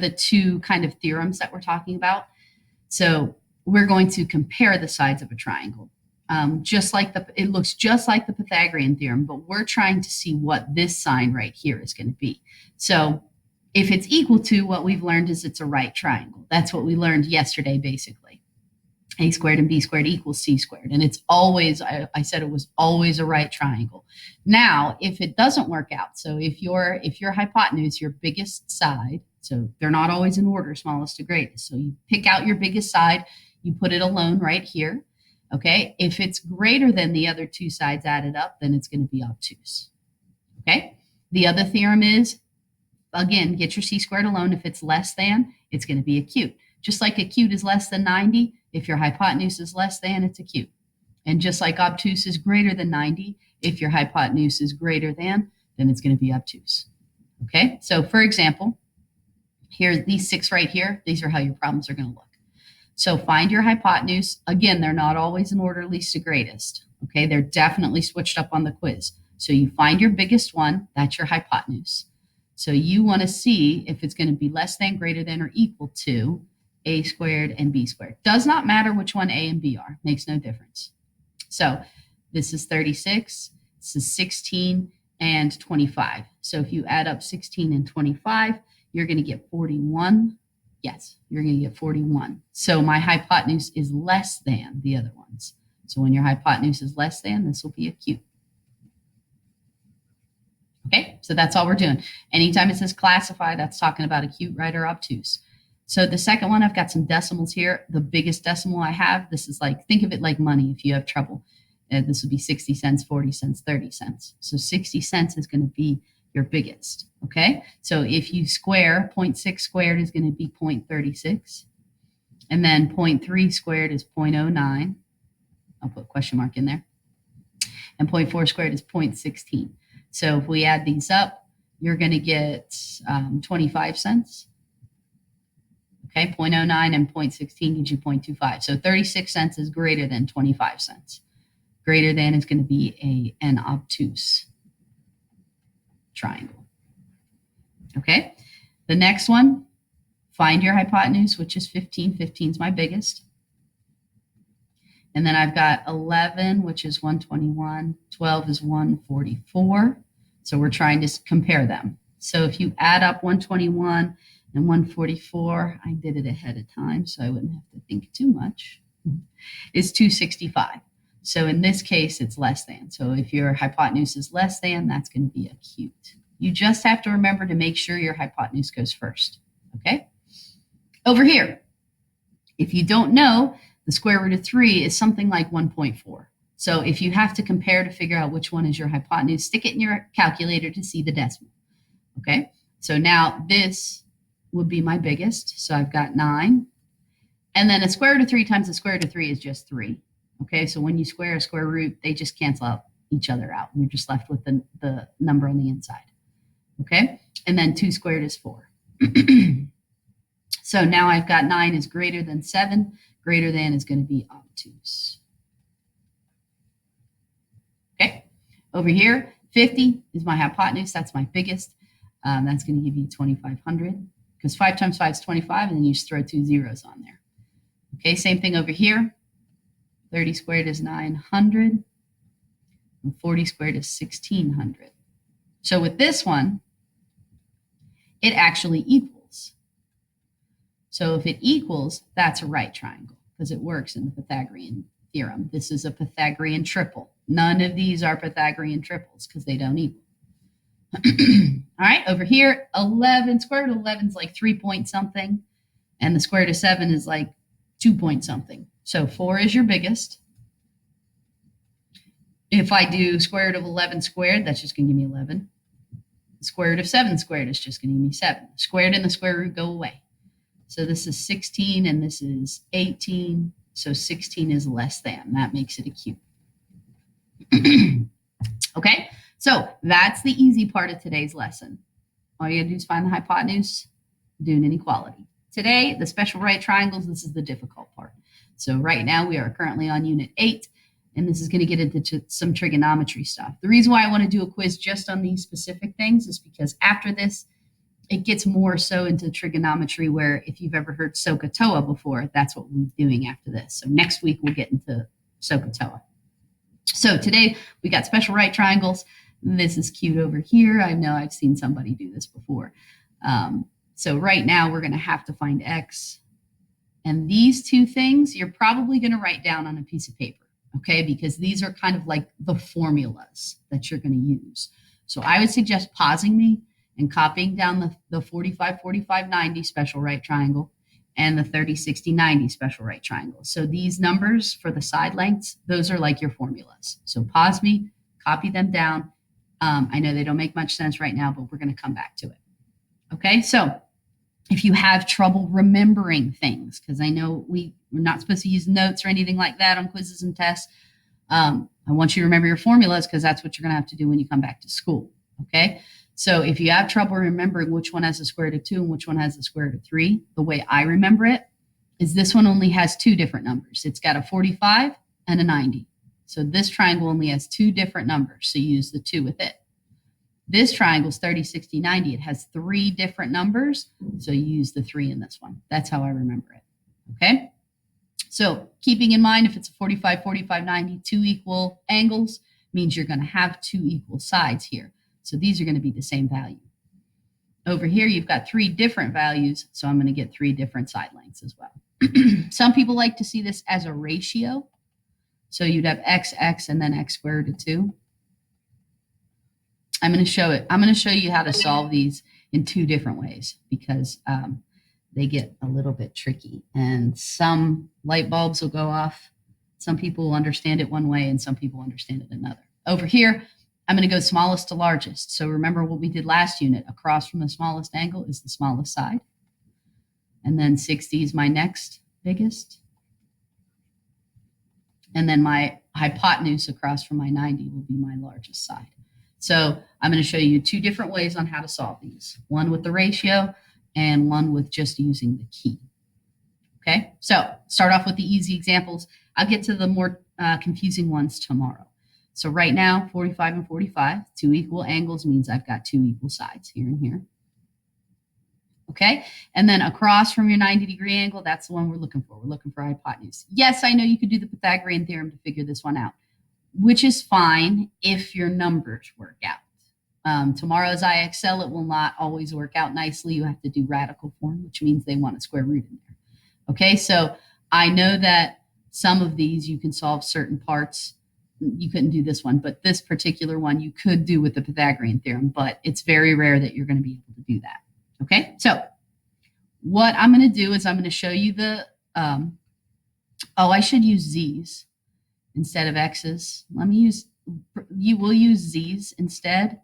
the two kind of theorems that we're talking about. So we're going to compare the sides of a triangle. It looks just like the Pythagorean theorem, but we're trying to see what this sign right here is going to be. So if it's equal to, what we've learned is it's a right triangle. That's what we learned yesterday, basically. A squared and B squared equals C squared. And it's always, I said it was always a right triangle. Now, if it doesn't work out, so if your hypotenuse, your biggest side, so they're not always in order, smallest to greatest. So you pick out your biggest side, you put it alone right here. Okay, if it's greater than the other two sides added up, then it's going to be obtuse. Okay, the other theorem is, again, get your C squared alone. If it's less than, it's going to be acute. Just like acute is less than 90, if your hypotenuse is less than, it's acute. And just like obtuse is greater than 90, if your hypotenuse is greater than, then it's going to be obtuse. Okay, so for example, here, these 6 right here, these are how your problems are going to look. So find your hypotenuse. Again, they're not always in order least to greatest. Okay, they're definitely switched up on the quiz. So you find your biggest one, that's your hypotenuse. So you want to see if it's going to be less than, greater than, or equal to A squared and B squared. Does not matter which one A and B are, makes no difference. So this is 36, this is 16, and 25. So if you add up 16 and 25, you're going to get 41. Yes, you're going to get 41. So my hypotenuse is less than the other ones. So when your hypotenuse is less than, this will be acute. Okay, so that's all we're doing. Anytime it says classify, that's talking about acute, right, or obtuse. So the second one, I've got some decimals here. The biggest decimal I have, this is like, think of it like money if you have trouble. This would be 60 cents, 40 cents, 30 cents. So 60 cents is going to be your biggest, okay? So if you square, 0.6 squared is going to be 0.36. And then 0.3 squared is 0.09. I'll put a question mark in there. And 0.4 squared is 0.16. So if we add these up, you're going to get 25 cents. Okay, 0.09 and 0.16 gives you 0.25. So 36 cents is greater than 25 cents. Greater than is going to be an obtuse triangle. Okay, the next one, find your hypotenuse, which is 15. 15 is my biggest. And then I've got 11, which is 121. 12 is 144. So we're trying to compare them. So if you add up 121 and 144, I did it ahead of time, so I wouldn't have to think too much, is 265. So in this case, it's less than. So if your hypotenuse is less than, that's going to be acute. You just have to remember to make sure your hypotenuse goes first, okay? Over here, if you don't know, the square root of 3 is something like 1.4. So if you have to compare to figure out which one is your hypotenuse, stick it in your calculator to see the decimal, okay? So now this would be my biggest. So I've got 9. And then a square root of 3 times the square root of 3 is just 3. Okay, so when you square a square root, they just cancel out each other out. And you're just left with the number on the inside. Okay, and then 2 squared is 4. So now I've got 9 is greater than 7. Greater than is going to be obtuse. Okay, over here, 50 is my hypotenuse. That's my biggest. That's going to give you 2,500 because 5 times 5 is 25, and then you just throw 2 zeros on there. Okay, same thing over here. 30 squared is 900, and 40 squared is 1,600. So with this one, it actually equals. So if it equals, that's a right triangle because it works in the Pythagorean theorem. This is a Pythagorean triple. None of these are Pythagorean triples because they don't equal. All right, over here, 11, square root of 11 is like 3 point something, and the square root of 7 is like 2 point something. So 4 is your biggest. If I do square root of 11 squared, that's just going to give me 11. The square root of 7 squared is just going to give me 7. Squared and the square root go away. So this is 16 and this is 18. So 16 is less than. That makes it acute. Okay, so that's the easy part of today's lesson. All you gotta do is find the hypotenuse, do an inequality. Today, the special right triangles, this is the difficult part. So right now we are currently on unit 8, and this is going to get into some trigonometry stuff. The reason why I want to do a quiz just on these specific things is because after this, it gets more so into trigonometry where if you've ever heard SOHCAHTOA before, that's what we'll be doing after this. So next week we'll get into SOHCAHTOA. So today we got special right triangles. This is cute over here. I know I've seen somebody do this before. So right now we're going to have to find x. And these two things you're probably going to write down on a piece of paper, okay? Because these are kind of like the formulas that you're going to use. So I would suggest pausing me and copying down the 45, 45, 90 special right triangle and the 30, 60, 90 special right triangle. So these numbers for the side lengths, those are like your formulas. So pause me, copy them down. I know they don't make much sense right now, but we're going to come back to it. Okay, so if you have trouble remembering things, because I know we're not supposed to use notes or anything like that on quizzes and tests, I want you to remember your formulas because that's what you're going to have to do when you come back to school. Okay, so if you have trouble remembering which one has the square root of 2 and which one has the square root of 3, the way I remember it is this one only has two different numbers. It's got a 45 and a 90. So this triangle only has two different numbers, so you use the 2 with it. This triangle is 30, 60, 90. It has three different numbers, so you use the 3 in this one. That's how I remember it, okay? So keeping in mind, if it's a 45, 45, 90, two equal angles means you're going to have two equal sides here. So these are going to be the same value. Over here, you've got three different values, so I'm going to get three different side lengths as well. Some people like to see this as a ratio. So you'd have x, and then x squared root of 2. I'm going to show it. I'm going to show you how to solve these in two different ways because they get a little bit tricky. And some light bulbs will go off. Some people will understand it one way and some people understand it another. Over here, I'm going to go smallest to largest. So remember what we did last unit. Across from the smallest angle is the smallest side. And then 60 is my next biggest. And then my hypotenuse across from my 90 will be my largest side. So I'm going to show you two different ways on how to solve these. One with the ratio and one with just using the key. Okay, so start off with the easy examples. I'll get to the more confusing ones tomorrow. So right now, 45 and 45, two equal angles means I've got two equal sides here and here. Okay, and then across from your 90-degree angle, that's the one we're looking for. We're looking for hypotenuse. Yes, I know you could do the Pythagorean theorem to figure this one out, which is fine if your numbers work out. Tomorrow's IXL, it will not always work out nicely. You have to do radical form, which means they want a square root in there. Okay, so I know that some of these you can solve certain parts. You couldn't do this one, but this particular one you could do with the Pythagorean theorem, but it's very rare that you're going to be able to do that. Okay, so what I'm going to do is I'm going to show you the, I should use Z's instead of X's. You will use Z's instead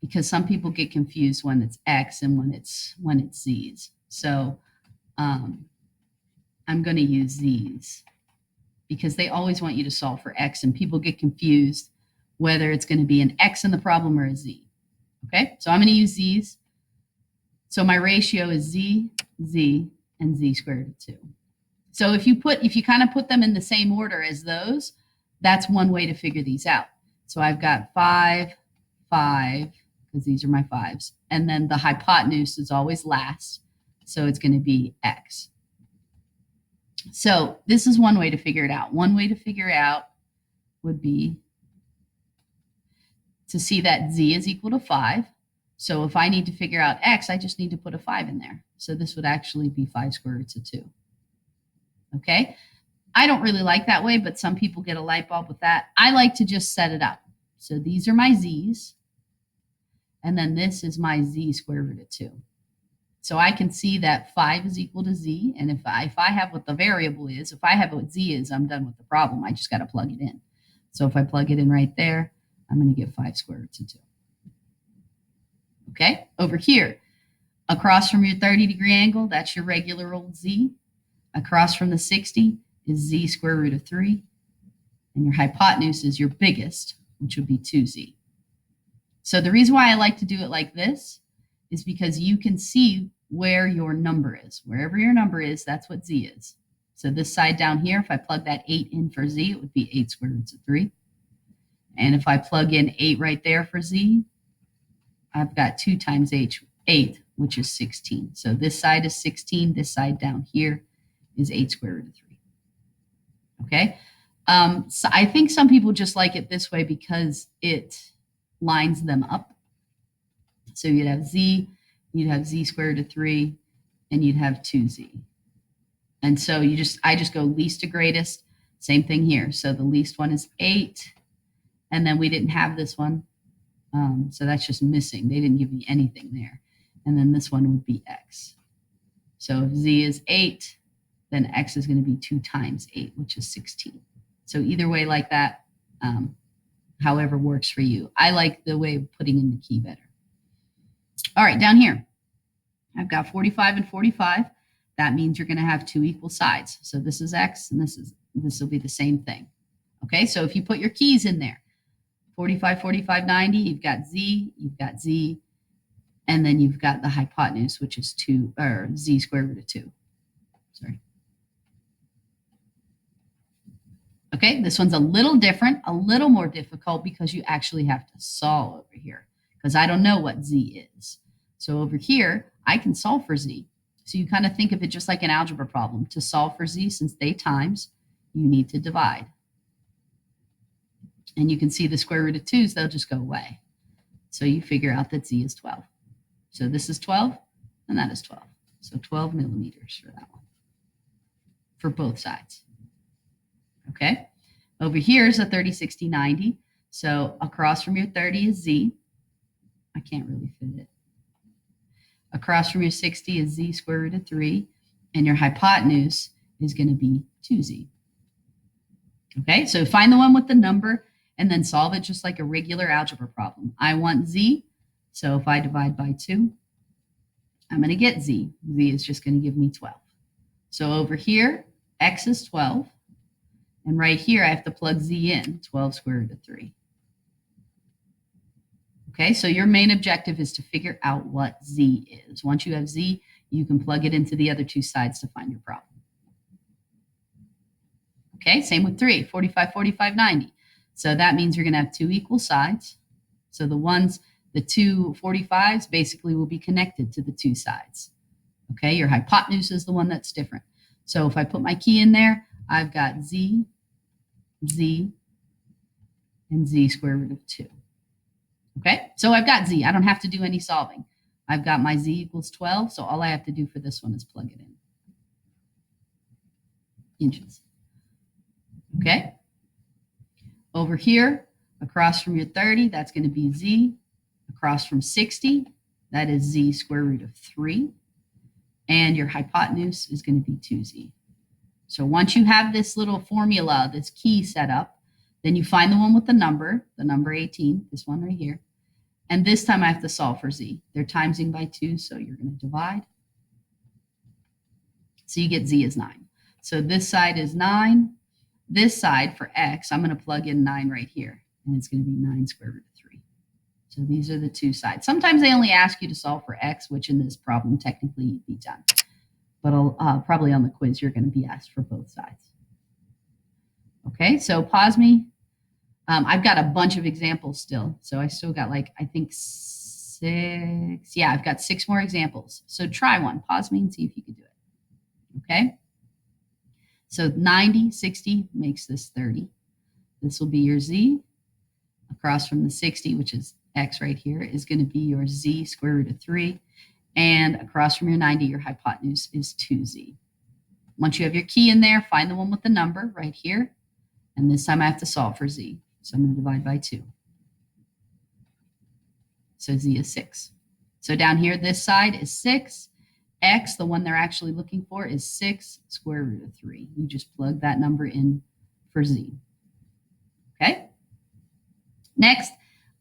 because some people get confused when it's X and when it's Z's. So I'm going to use Z's because they always want you to solve for X and people get confused whether it's going to be an X in the problem or a Z. Okay, so I'm going to use Z's. So my ratio is Z, Z, and Z squared root of 2. So if you kind of put them in the same order as those, that's one way to figure these out. So I've got 5, 5, because these are my 5s. And then the hypotenuse is always last. So it's going to be X. So this is one way to figure it out. One way to figure it out would be to see that Z is equal to 5. So if I need to figure out X, I just need to put a 5 in there. So this would actually be 5 square roots of 2. Okay? I don't really like that way, but some people get a light bulb with that. I like to just set it up. So these are my Z's. And then this is my Z square root of 2. So I can see that 5 is equal to Z. And if I have what the variable is, if I have what Z is, I'm done with the problem. I just got to plug it in. So if I plug it in right there, I'm going to get 5 square roots of 2. Okay, over here, across from your 30-degree angle, that's your regular old Z. Across from the 60 is Z square root of 3. And your hypotenuse is your biggest, which would be 2Z. So the reason why I like to do it like this is because you can see where your number is. Wherever your number is, that's what Z is. So this side down here, if I plug that 8 in for Z, it would be 8 square roots of 3. And if I plug in 8 right there for Z, I've got 2 times 8, which is 16. So this side is 16. This side down here is 8 square root of 3. Okay. So I think some people just like it this way because it lines them up. So you'd have z square root of 3, and you'd have 2z. And so I just go least to greatest. Same thing here. So the least one is 8, and then we didn't have this one. So that's just missing. They didn't give me anything there. And then this one would be x. So if z is 8, then x is going to be 2 times 8, which is 16. So either way like that, however works for you. I like the way of putting in the key better. All right, down here, I've got 45 and 45. That means you're going to have 2 equal sides. So this is x, and this will be the same thing. Okay, so if you put your keys in there, 45, 45, 90, you've got z, and then you've got the hypotenuse, which is 2, or z square root of 2. Sorry. Okay, this one's a little different, a little more difficult because you actually have to solve over here because I don't know what z is. So over here, I can solve for z. So you kind of think of it just like an algebra problem. To solve for z, since they times, you need to divide. And you can see the square root of 2's, they'll just go away. So you figure out that z is 12. So this is 12, and that is 12. So 12 millimeters for that one, for both sides. Okay, over here is a 30, 60, 90. So across from your 30 is z. I can't really fit it. Across from your 60 is z square root of 3, and your hypotenuse is going to be 2z. Okay, so find the one with the number and then solve it just like a regular algebra problem. I want z, so if I divide by 2, I'm going to get z. Z is just going to give me 12. So over here, x is 12. And right here, I have to plug z in, 12 square root of 3. Okay, so your main objective is to figure out what z is. Once you have z, you can plug it into the other 2 sides to find your problem. Okay, same with 3, 45, 45, 90. So that means you're going to have 2 equal sides. So the 2 45s basically will be connected to the 2 sides. Okay, your hypotenuse is the one that's different. So if I put my key in there, I've got z, and z square root of 2. Okay, so I've got z. I don't have to do any solving. I've got my z equals 12, so all I have to do for this one is plug it in. Inches. Okay, over here, across from your 30, that's going to be z. Across from 60, that is z square root of 3. And your hypotenuse is going to be 2z. So once you have this little formula, this key set up, then you find the one with the number 18, this one right here. And this time I have to solve for z. They're timesing by 2, so you're going to divide. So you get z is 9. So this side is 9. This side for x, I'm going to plug in 9 right here. And it's going to be 9 square root of 3. So these are the 2 sides. Sometimes they only ask you to solve for x, which in this problem technically you'd be done. But probably on the quiz, you're going to be asked for both sides. Okay, so pause me. I've got a bunch of examples still. So I still got I think 6. Yeah, I've got 6 more examples. So try one. Pause me and see if you can do it. Okay. So 90, 60 makes this 30. This will be your z. Across from the 60, which is x right here, is going to be your z square root of 3. And across from your 90, your hypotenuse is 2z. Once you have your key in there, find the one with the number right here. And this time I have to solve for z. So I'm going to divide by 2. So z is 6. So down here, this side is 6. X, the one they're actually looking for, is 6 square root of 3. You just plug that number in for z. Okay? Next,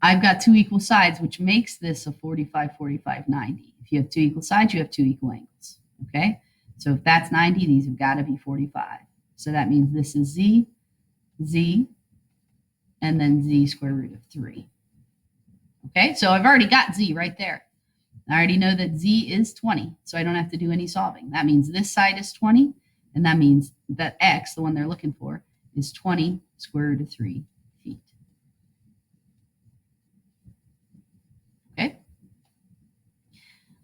I've got 2 equal sides, which makes this a 45, 45, 90. If you have 2 equal sides, you have 2 equal angles. Okay? So if that's 90, these have got to be 45. So that means this is z, and then z square root of 3. Okay? So I've already got z right there. I already know that z is 20, so I don't have to do any solving. That means this side is 20, and that means that x, the one they're looking for, is 20 square root of 3 feet. Okay?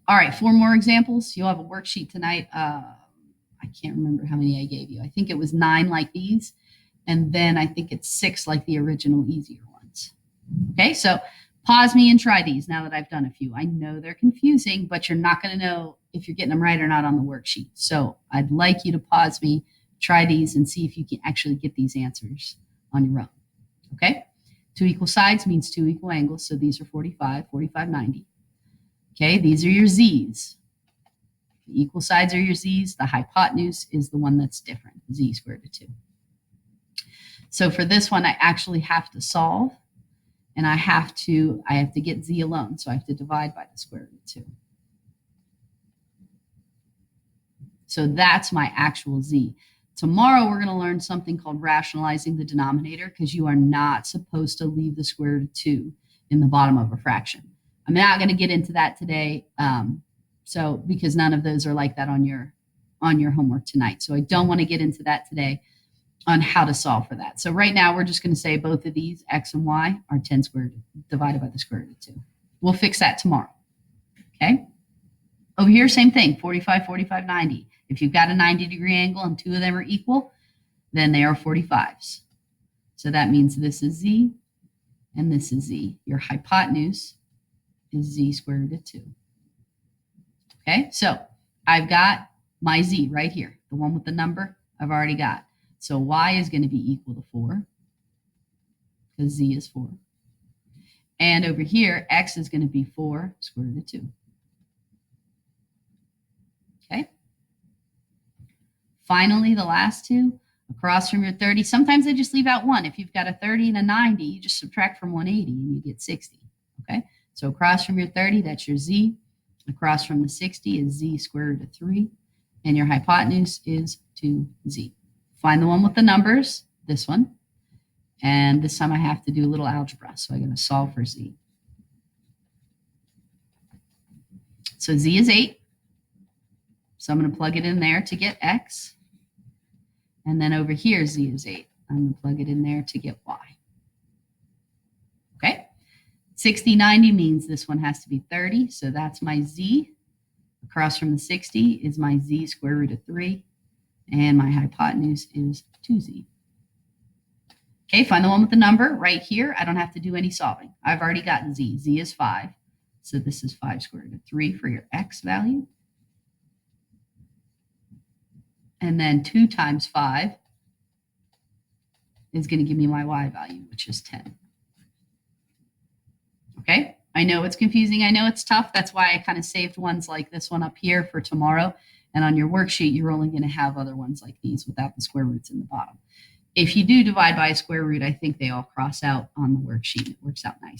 All right, 4 more examples. You'll have a worksheet tonight. I can't remember how many I gave you. I think it was 9 like these, and then I think it's 6 like the original easier ones. Okay, so pause me and try these now that I've done a few. I know they're confusing, but you're not going to know if you're getting them right or not on the worksheet. So I'd like you to pause me, try these, and see if you can actually get these answers on your own. Okay, 2 equal sides means 2 equal angles. So these are 45, 45, 90. Okay, these are your z's. The equal sides are your z's. The hypotenuse is the one that's different, z squared root of 2. So for this one, I actually have to solve, and I have to get z alone. So I have to divide by the square root of 2. So that's my actual z. Tomorrow, we're going to learn something called rationalizing the denominator, because you are not supposed to leave the square root of 2 in the bottom of a fraction. I'm not going to get into that today, because none of those are like that on your homework tonight. So I don't want to get into that today on how to solve for that. So right now, we're just going to say both of these, x and y, are 10 squared divided by the square root of 2. We'll fix that tomorrow. Okay? Over here, same thing, 45, 45, 90. If you've got a 90-degree angle and 2 of them are equal, then they are 45s. So that means this is z and this is z. Your hypotenuse is z squared root of 2. Okay, so I've got my z right here. The one with the number I've already got. So y is going to be equal to 4, because z is 4. And over here, x is going to be 4 square root of 2. Okay. Finally, the last two, across from your 30. Sometimes I just leave out 1. If you've got a 30 and a 90, you just subtract from 180 and you get 60. Okay, so across from your 30, that's your z. Across from the 60 is z squared root of 3. And your hypotenuse is 2z. Find the one with the numbers, this one. And this time I have to do a little algebra. So I'm going to solve for z. So z is 8. So I'm going to plug it in there to get x. And then over here, z is 8. I'm going to plug it in there to get y. Okay. 60, 90 means this one has to be 30. So that's my z. Across from the 60 is my z square root of 3. And my hypotenuse is 2z. Okay, find the one with the number right here. I don't have to do any solving. I've already gotten z. Z is 5. So this is 5 square root of 3 for your x value. And then 2 times 5 is going to give me my y value, which is 10. Okay, I know it's confusing. I know it's tough. That's why I kind of saved ones like this one up here for tomorrow. And on your worksheet, you're only going to have other ones like these without the square roots in the bottom. If you do divide by a square root, I think they all cross out on the worksheet. It works out nice.